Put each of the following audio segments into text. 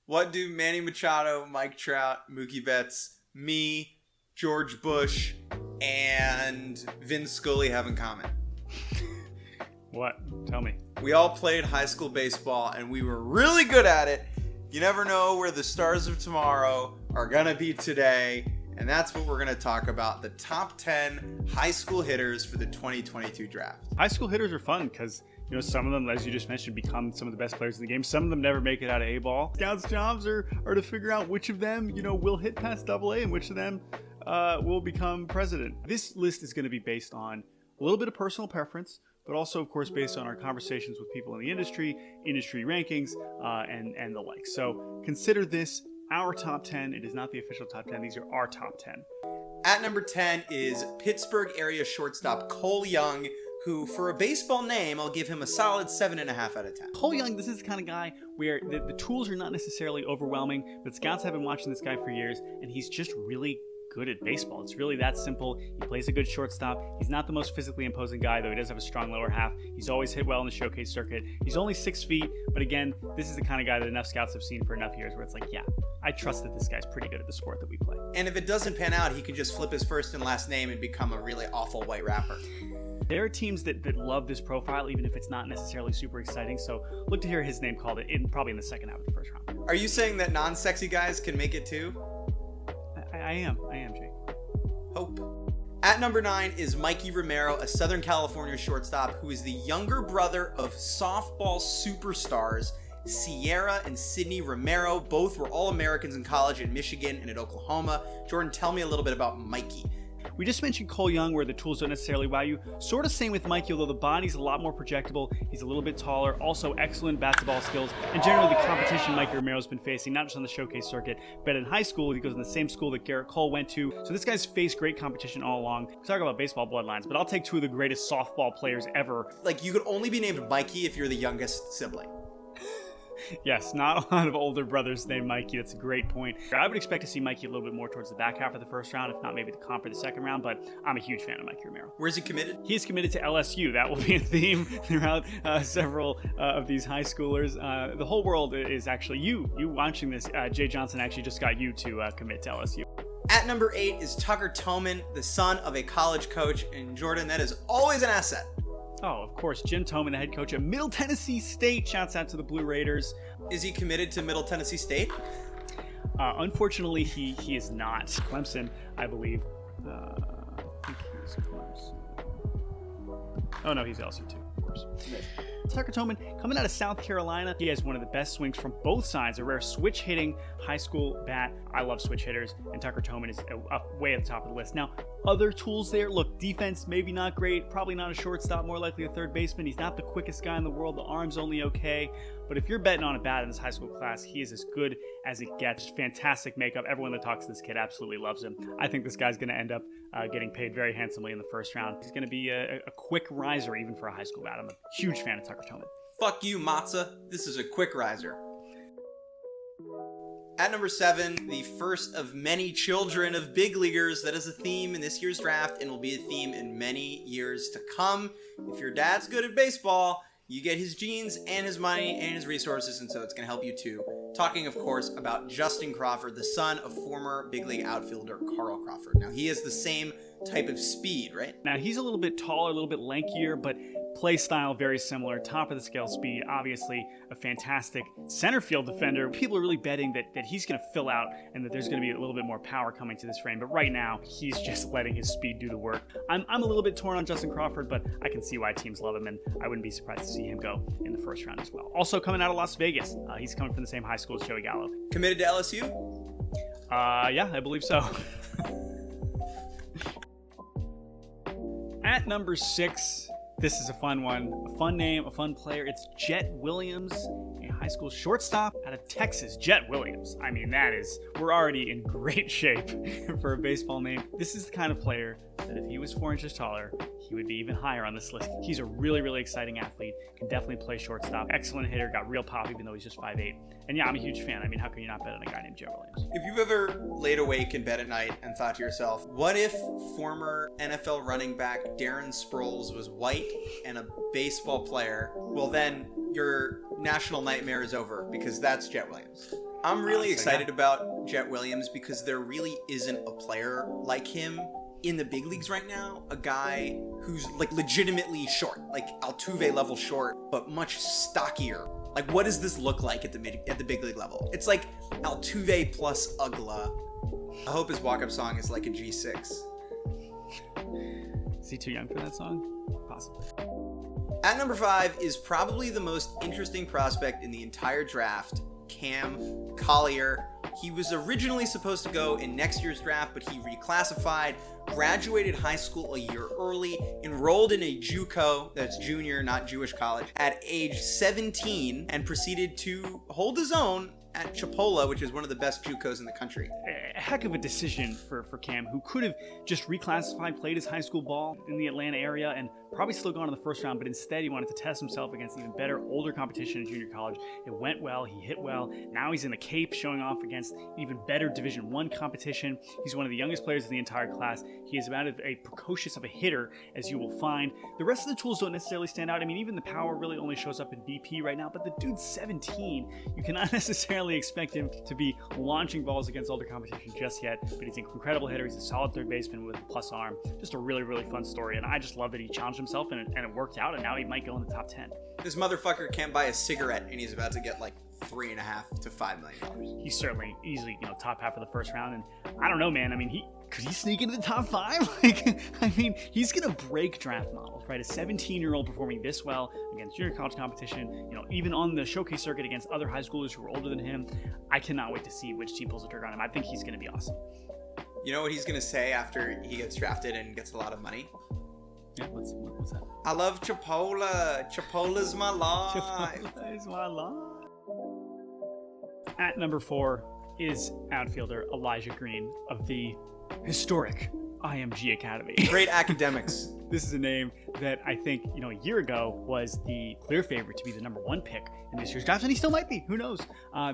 What do Manny Machado, Mike Trout, Mookie Betts, me, George Bush, and Vin Scully have in common? What? Tell me. We all played high school baseball, and we were really good at it. You never know where the stars of tomorrow are going to be today, and that's what we're going to talk about, the top 10 high school hitters for the 2022 draft. High school hitters are fun because, you know, some of them, as you just mentioned, become some of the best players in the game. Some of them never make it out of A-ball. Scouts' jobs are to figure out which of them, you know, will hit past AA and which of them will become president. This list is going to be based on a little bit of personal preference, but also, of course, based on our conversations with people in the industry rankings, and the like. So consider this our top 10. It is not the official top 10. These are our top 10. At number 10 is Pittsburgh area shortstop Cole Young, who, for a baseball name, I'll give him a solid 7.5 out of 10. Cole Young, this is the kind of guy where the tools are not necessarily overwhelming, but scouts have been watching this guy for years, and he's just really good at baseball. It's really that simple. He plays a good shortstop. He's not the most physically imposing guy, though he does have a strong lower half. He's always hit well in the showcase circuit. He's only 6 feet, but again, this is the kind of guy that enough scouts have seen for enough years where it's like, yeah, I trust that this guy's pretty good at the sport that we play. And if it doesn't pan out, he can just flip his first and last name and become a really awful white rapper. There are teams that love this profile, even if it's not necessarily super exciting, so look to hear his name called probably in the second half of the first round. Are you saying that non-sexy guys can make it too? I am, Jake. Hope. At number 9 is Mikey Romero, a Southern California shortstop who is the younger brother of softball superstars Sierra and Sydney Romero. Both were All-Americans in college at Michigan and at Oklahoma. Jordan, tell me a little bit about Mikey. We just mentioned Cole Young, where the tools don't necessarily wow you. Sort of same with Mikey, although the body's a lot more projectable. He's a little bit taller, also excellent bat-to-ball skills, and generally the competition Mikey Romero's been facing, not just on the showcase circuit, but in high school. He goes in the same school that Garrett Cole went to. So this guy's faced great competition all along. We talk about baseball bloodlines, but I'll take 2 of the greatest softball players ever. Like, you could only be named Mikey if you're the youngest sibling. Yes, not a lot of older brothers named Mikey. That's a great point. I would expect to see Mikey a little bit more towards the back half of the first round, if not maybe the comp or the second round, but I'm a huge fan of Mikey Romero. Where's he committed? He's committed to LSU. That will be a theme throughout several of these high schoolers. The whole world is actually you watching this. Jay Johnson actually just got you to commit to LSU. At number 8 is Tucker Toman, the son of a college coach, and Jordan, that is always an asset. Oh, of course, Jim Toman, the head coach of Middle Tennessee State. Shouts out to the Blue Raiders. Is he committed to Middle Tennessee State? Unfortunately, he is not. Clemson, I believe. I think he's Clemson. Oh, no, he's LSU too, of course. Tucker Toman, coming out of South Carolina, he has one of the best swings from both sides, a rare switch-hitting high school bat. I love switch hitters, and Tucker Toman is up way at the top of the list. Now, other tools there, look, defense, maybe not great, probably not a shortstop, more likely a third baseman. He's not the quickest guy in the world, the arm's only okay, but if you're betting on a bat in this high school class, he is as good as it gets. Fantastic makeup. Everyone that talks to this kid absolutely loves him. I think this guy's going to end up getting paid very handsomely in the first round. He's going to be a quick riser even for a high school bat. I'm a huge fan of Tucker Toman. Fuck you, Matzah. This is a quick riser. At number 7, the first of many children of big leaguers. That is a theme in this year's draft and will be a theme in many years to come. If your dad's good at baseball, you get his genes and his money and his resources, and so it's going to help you too. Talking, of course, about Justin Crawford, the son of former big league outfielder Carl Crawford. Now, he has the same type of speed, right? Now, he's a little bit taller, a little bit lankier, but play style very similar. Top of the scale speed, obviously a fantastic center field defender. People are really betting that he's going to fill out and that there's going to be a little bit more power coming to this frame. But right now, he's just letting his speed do the work. I'm a little bit torn on Justin Crawford, but I can see why teams love him, and I wouldn't be surprised to see him go in the first round as well. Also coming out of Las Vegas, he's coming from the same high school as Joey Gallo. Committed to LSU? Yeah, I believe so. At number 6, this is a fun one, a fun name, a fun player. It's Jett Williams, a high school shortstop out of Texas. Jett Williams. I mean, we're already in great shape for a baseball name. This is the kind of player that if he was 4 inches taller, he would be even higher on this list. He's a really, really exciting athlete, can definitely play shortstop, excellent hitter, got real pop even though he's just 5'8". And yeah, I'm a huge fan. I mean, how can you not bet on a guy named Jett Williams? If you've ever laid awake in bed at night and thought to yourself, what if former NFL running back Darren Sproles was white and a baseball player? Well, then your national nightmare is over, because that's Jett Williams. I'm really excited about Jett Williams because there really isn't a player like him in the big leagues right now. A guy who's like legitimately short, like Altuve level short, but much stockier. Like, what does this look like at the big league level? It's like Altuve plus Ugla. I hope his walk-up song is like a G6. Is he too young for that song? Possibly. At number 5 is probably the most interesting prospect in the entire draft, Cam Collier. He was originally supposed to go in next year's draft, but he reclassified, graduated high school a year early, enrolled in a JUCO, that's junior, not Jewish college, at age 17, and proceeded to hold his own at Chipola, which is one of the best JUCOs in the country. A heck of a decision for Cam, who could have just reclassified, played his high school ball in the Atlanta area, and probably still gone in the first round, but instead he wanted to test himself against even better, older competition in junior college. It went well, he hit well. Now he's in the Cape showing off against even better Division I competition. He's one of the youngest players in the entire class. He is about as precocious of a hitter as you will find. The rest of the tools don't necessarily stand out. I mean, even the power really only shows up in BP right now, but the dude's 17. You cannot necessarily expect him to be launching balls against older competition just yet, but he's an incredible hitter. He's a solid third baseman with a plus arm. Just a really, really fun story, and I just love that he challenged himself and it worked out, and now he might go in the top 10. This motherfucker can't buy a cigarette, and he's about to get like $3.5 to $5 million. He's certainly easily, top half of the first round, and I don't know, man. I mean, could he sneak into the top 5? Like, I mean, he's gonna break draft models, right? A 17-year-old performing this well against junior college competition, even on the showcase circuit against other high schoolers who are older than him. I cannot wait to see which team pulls the trigger on him. I think he's gonna be awesome. You know what he's gonna say after he gets drafted and gets a lot of money? Yeah, what's that? I love Chipola. Chipola's my life. Chipola is my life. At number 4 is outfielder Elijah Green of the historic IMG Academy. Great academics. This is a name that I think, a year ago was the clear favorite to be the number 1 pick in this year's draft, and he still might be. Who knows?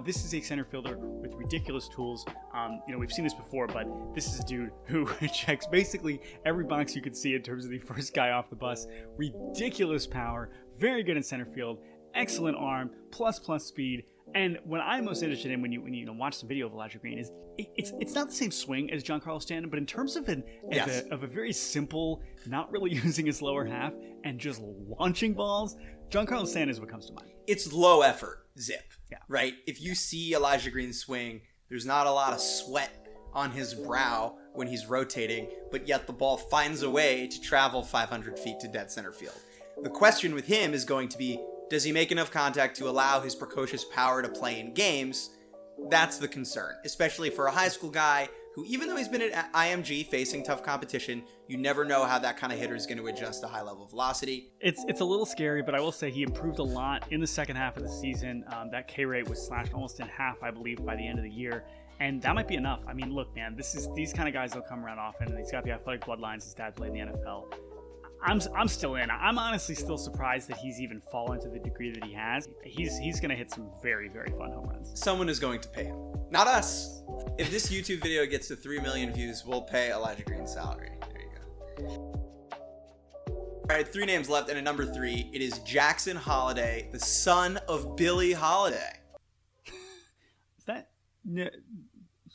This is a center fielder with ridiculous tools. We've seen this before, but this is a dude who checks basically every box you could see in terms of the first guy off the bus. Ridiculous power, very good in center field, excellent arm, plus speed. And what I'm most interested in when you watch some video of Elijah Green is it's not the same swing as Giancarlo Stanton, but in terms of a very simple, not really using his lower half and just launching balls, Giancarlo Stanton is what comes to mind. It's low effort zip, yeah. Right? If you see Elijah Green swing, there's not a lot of sweat on his brow when he's rotating, but yet the ball finds a way to travel 500 feet to dead center field. The question with him is going to be, does he make enough contact to allow his precocious power to play in games? That's the concern, especially for a high school guy who, even though he's been at IMG facing tough competition, you never know how that kind of hitter is going to adjust to high level velocity. It's a little scary, but I will say he improved a lot in the second half of the season. That K rate was slashed almost in half, I believe, by the end of the year. And that might be enough. I mean, look, man, these kind of guys don't come around often, and he's got the athletic bloodlines. His dad played in the NFL. I'm still in. I'm honestly still surprised that he's even fallen to the degree that he has. He's going to hit some very, very fun home runs. Someone is going to pay him. Not us. If this YouTube video gets to 3 million views, we'll pay Elijah Green's salary. There you go. All right, 3 names left, and at number 3, it is Jackson Holliday, the son of Billie Holiday. Is that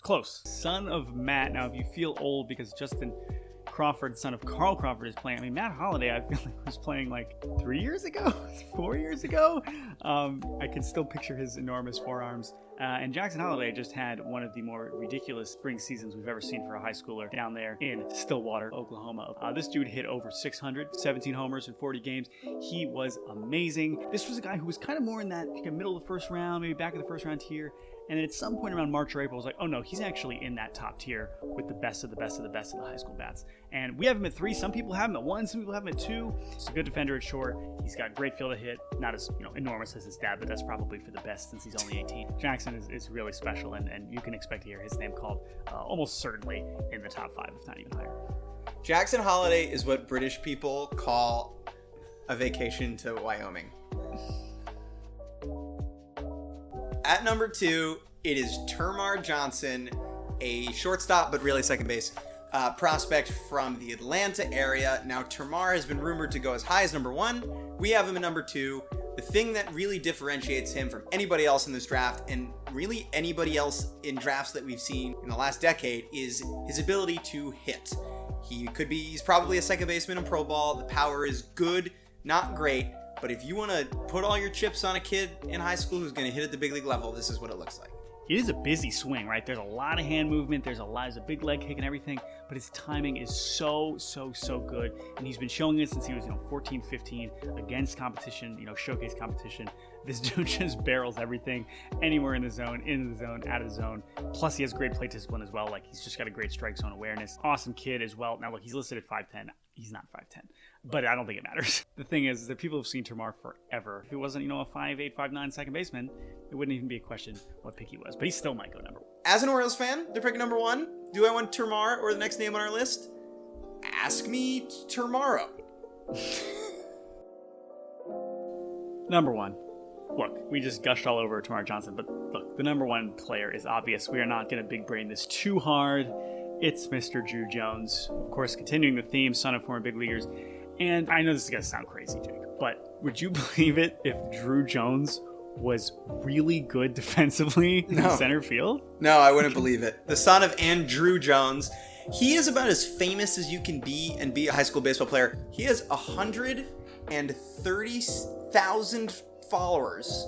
close? Son of Matt. Now, if you feel old because Justin Crawford, son of Carl Crawford, is playing. I mean, Matt Holliday, I feel like was playing like 3 years ago, 4 years ago. I can still picture his enormous forearms. And Jackson Holliday just had one of the more ridiculous spring seasons we've ever seen for a high schooler down there in Stillwater, Oklahoma. This dude hit over 600, 17 homers in 40 games. He was amazing. This was a guy who was kind of more in that middle of the first round, maybe back of the first round tier. And at some point around March or April, I was like, oh no, he's actually in that top tier with the best of the best of the best of the high school bats. And we have him at 3. Some people have him at 1. Some people have him at 2. He's a good defender at short. He's got great field of hit. Not as enormous as his dad, but that's probably for the best since he's only 18. Jackson is really special, and you can expect to hear his name called almost certainly in the top 5, if not even higher. Jackson Holliday is what British people call a vacation to Wyoming. At number 2, it is Termarr Johnson, a shortstop, but really second base prospect from the Atlanta area. Now, Termarr has been rumored to go as high as number 1. We have him at number 2. The thing that really differentiates him from anybody else in this draft, and really anybody else in drafts that we've seen in the last decade is his ability to hit. He's probably a second baseman in pro ball. The power is good, not great. But if you want to put all your chips on a kid in high school who's going to hit at the big league level, this is what it looks like. It is a busy swing, right? There's a lot of hand movement. There's a big leg kick and everything, but his timing is so good. And he's been showing it since he was, 14, 15 against competition, showcase competition. This dude just barrels everything anywhere in the zone, out of the zone. Plus he has great plate discipline as well. Like he's just got a great strike zone awareness. Awesome kid as well. Now look, he's listed at 5'10". He's not 5'10", but I don't think it matters. The thing is that people have seen TERMARR forever. If he wasn't, a 5'8", 5'9" second baseman, it wouldn't even be a question what pick he was. But he still might go number 1. As an Orioles fan, they're picking number 1. Do I want TERMARR or the next name on our list? Ask me tomorrow. Number 1. Look, we just gushed all over TERMARR Johnson, but look, the number 1 player is obvious. We are not going to big brain this too hard. It's Mr. DRUW Jones. Of course, continuing the theme, son of former big leaguers. And I know this is going to sound crazy, Jake, but would you believe it if DRUW Jones was really good defensively in center field? No, I wouldn't believe it. The son of DRUW Jones. He is about as famous as you can be and be a high school baseball player. He has 130,000 followers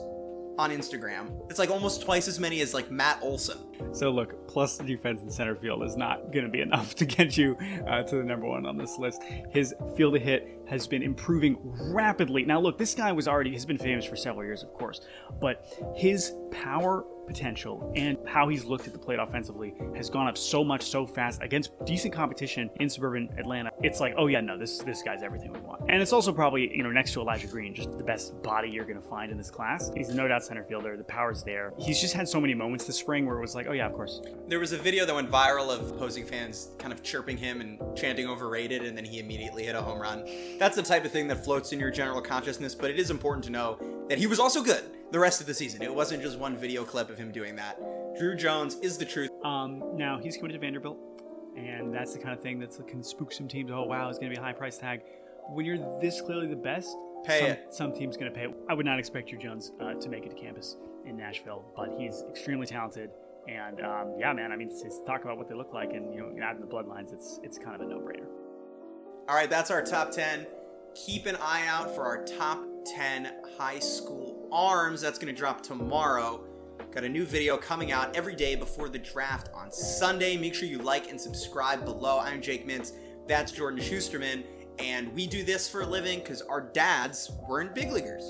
on Instagram. It's like almost twice as many as like Matt Olson. So look, plus the defense in center field is not going to be enough to get you to the number 1 on this list. His field to hit has been improving rapidly. Now look, this guy has been famous for several years, of course, but his power potential and how he's looked at the plate offensively has gone up so much so fast against decent competition in suburban Atlanta. It's like, oh yeah, no, this guy's everything we want. And it's also probably, next to Elijah Green, just the best body you're going to find in this class. He's a no doubt center fielder. The power's there. He's just had so many moments this spring where it was like, oh yeah, of course. There was a video that went viral of opposing fans kind of chirping him and chanting overrated, and then he immediately hit a home run. That's the type of thing that floats in your general consciousness, but it is important to know that he was also good the rest of the season. It wasn't just one video clip of him doing that. DRUW Jones is the truth. Now he's committed to Vanderbilt, and that's the kind of thing that's can spook some teams. Oh wow, it's going to be a high price tag. When you're this clearly the best, some team's going to pay it. I would not expect DRUW Jones to make it to campus in Nashville, but he's extremely talented. And yeah, man, I mean, to talk about what they look like and, add in the bloodlines, it's kind of a no-brainer. All right, that's our top 10. Keep an eye out for our top 10 high school arms. That's going to drop tomorrow. Got a new video coming out every day before the draft on Sunday. Make sure you like and subscribe below. I'm Jake Mintz. That's Jordan Schusterman. And we do this for a living because our dads weren't big leaguers.